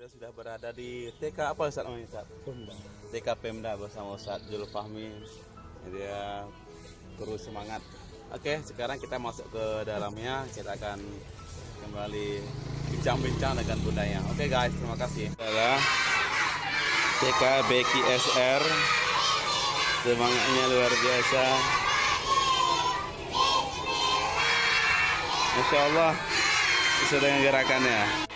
Kita sudah berada di TK apa Ustaz namanya Ustaz? Pemda. TK Pemda bersama Ustaz Jul Fahmi. Dia terus semangat. Oke, sekarang kita masuk ke dalamnya. Kita akan kembali bincang-bincang dengan bundanya. Oke guys, terima kasih. Adalah TK Beki SR. Semangatnya luar biasa. Masya Allah, sesuai dengan gerakannya.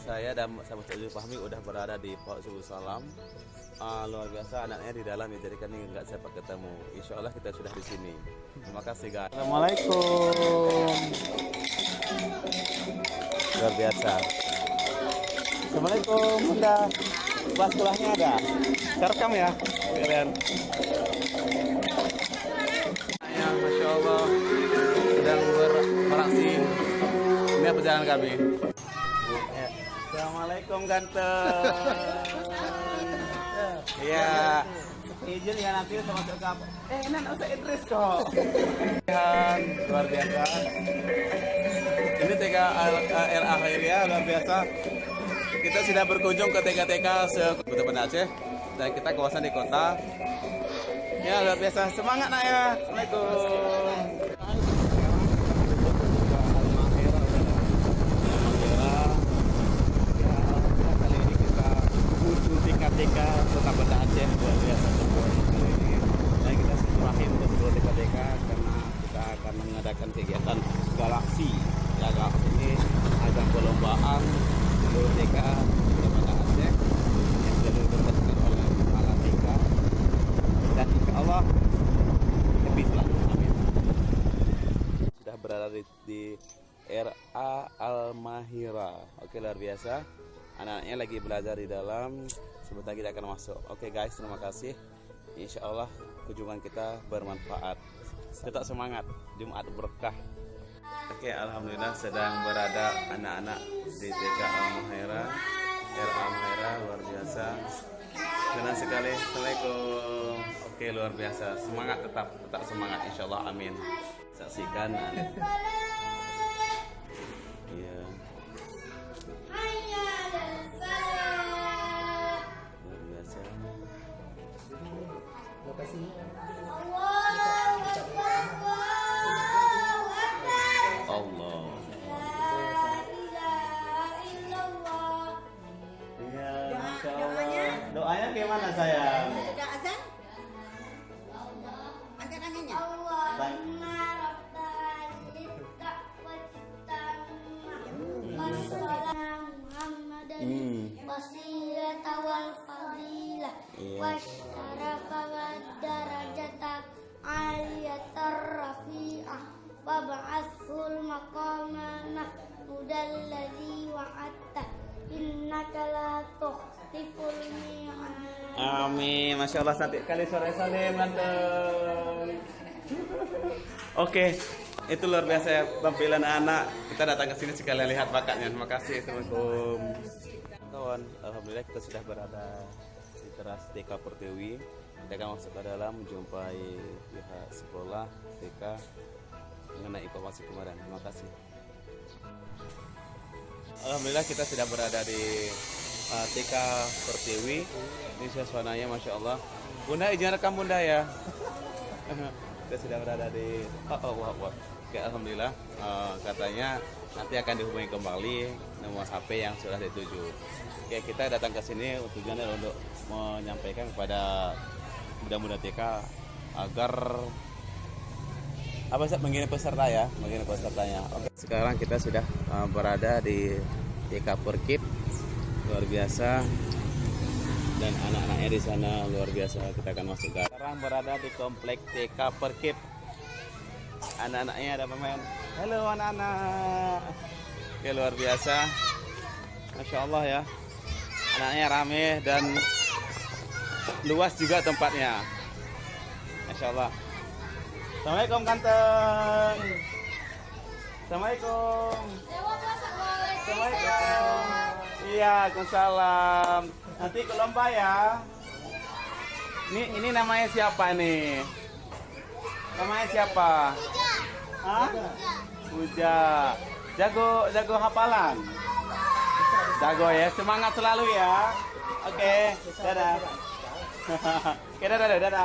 Saya dan sama Ustaz Jul Fahmi udah berada di Pondok Subuh Salam. Luar biasa anaknya di dalam ya, jadi kan ini nggak sempat ketemu. Insya Allah kita sudah di sini. Terima kasih guys. Assalamualaikum. Luar biasa. Assalamualaikum Bunda. Kelas sekolahnya ada. Saya rekam ya. Kalian. Yang Masya Allah sedang beraksi. Ini perjalanan kami. Assalamualaikum ganteng. Iya. Izin ya nanti sama sekap. Ini usah Idris kok. Luar biasa. Ini TK LA Khairiyah luar biasa. Kita sudah berkunjung ke TK-TK se-Kota Banda Aceh dan kita kawasan di kota. Ya luar biasa. Semangat nak ya. Assalamualaikum. TK Kota Banda Aceh luar biasa kali ini. Dan kita silaturahim untuk seluruh TK-TK karena kita akan mengadakan kegiatan galaksi. Ya, ini ada perlombaan seluruh TK Kota Banda Aceh yang selalu diberkati oleh kepala TK. Dan insya Allah lebih lah. Amin. Sudah berada di RA Al-Mahira. Oke, luar biasa. Anak-anaknya lagi belajar di dalam. Sebentar kita akan masuk. Oke guys, terima kasih. Insya Allah kunjungan kita bermanfaat. Tetap semangat, Jumat berkah. Oke, alhamdulillah sedang berada anak-anak di TK Al-Mahira, RA Al-Mahira, luar biasa. Senang sekali. Assalamualaikum. Oke, luar biasa. Semangat, tetap semangat. Insya Allah, amin. Saksikan. Iya. Terima kasih. Allah. Iya, Masya Allah. Doanya gimana sayang? Sudah azan? Angkat tangannya. Wasilata wal fadilah wasyarafa wad darajata aliyatar rafi'ah wa ba'athul maqamana mudalladzi wa'atta innaka la tukhliful mi'ad. Amin, Masya Allah, cantik kali sore salim ganteng. Oke, itu luar biasa ya tampilan anak. Kita datang ke sini sekalian lihat bakatnya. Terima kasih. Assalamualaikum. Kawan, alhamdulillah kita sudah berada di teras TK Pertiwi. Kita akan masuk ke dalam menjumpai pihak sekolah TK mengenai informasi kemarin. Terima kasih. Alhamdulillah kita sudah berada di TK Pertiwi. Ini suasananya Masya Allah. Bunda izin rekam Bunda ya. Kita sudah berada di Oke, alhamdulillah katanya nanti akan dihubungi kembali nomor HP yang sudah dituju. Oke, kita datang ke sini tujuannya untuk menyampaikan kepada muda-muda TK agar mengirim peserta ya, mengirim pesertanya. Oke, sekarang kita sudah berada di TK Perkip luar biasa dan anak-anaknya di sana luar biasa. Kita akan masuk ke sekarang berada di komplek TK Perkip. Anak-anaknya ada pemain. Halo anak-anak. Oke, luar biasa. Masya Allah ya. Anaknya rame dan luas juga tempatnya. Masya Allah. Assalamualaikum ganteng. Assalamualaikum. Assalamualaikum. Iya, Waalaikumsalam. Nanti ke lomba ya. Ini namanya siapa nih? Namanya siapa? Hah? Puja. Jago hafalan. Jago ya, semangat selalu ya. Oke, dadah. Oke, dadah.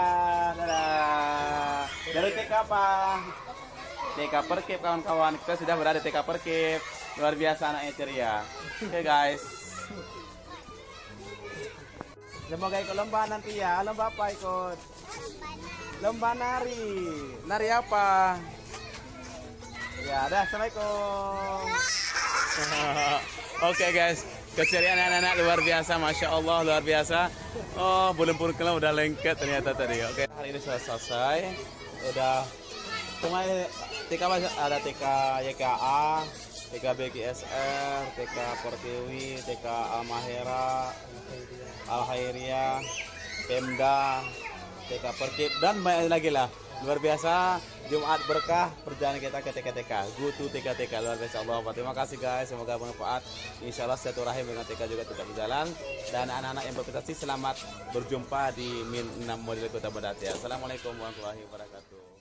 Dari TK apa? TK Perkip kawan-kawan. Kita sudah berada di TK Perkip. Luar biasa anaknya ceria. Oke guys. Semoga ikut lomba nanti ya. Lomba apa ikut? Lomba nari. Nari apa? Ya, dah. Assalamualaikum. Oke guys, keceriaan anak-anak luar biasa, masya Allah luar biasa. Oh, belum pun kenal udah lengket ternyata tadi. Oke, hari ini sudah selesai. Udah kemarin TK ada TK YKA, TK BGSR, TK Pertiwi, TK Almahera, Al-Khairiyah, Pemda, TK Perkip dan banyak lagi lah. Luar biasa, Jumat berkah perjalanan kita ke TK-TK. Go to TK-TK, luar biasa Allah. Terima kasih guys, semoga bermanfaat. Insya Allah silaturahim dengan TK juga tetap berjalan. Dan anak-anak yang berprestasi selamat berjumpa di Min 6 model Kota Badatia. Assalamualaikum warahmatullahi wabarakatuh.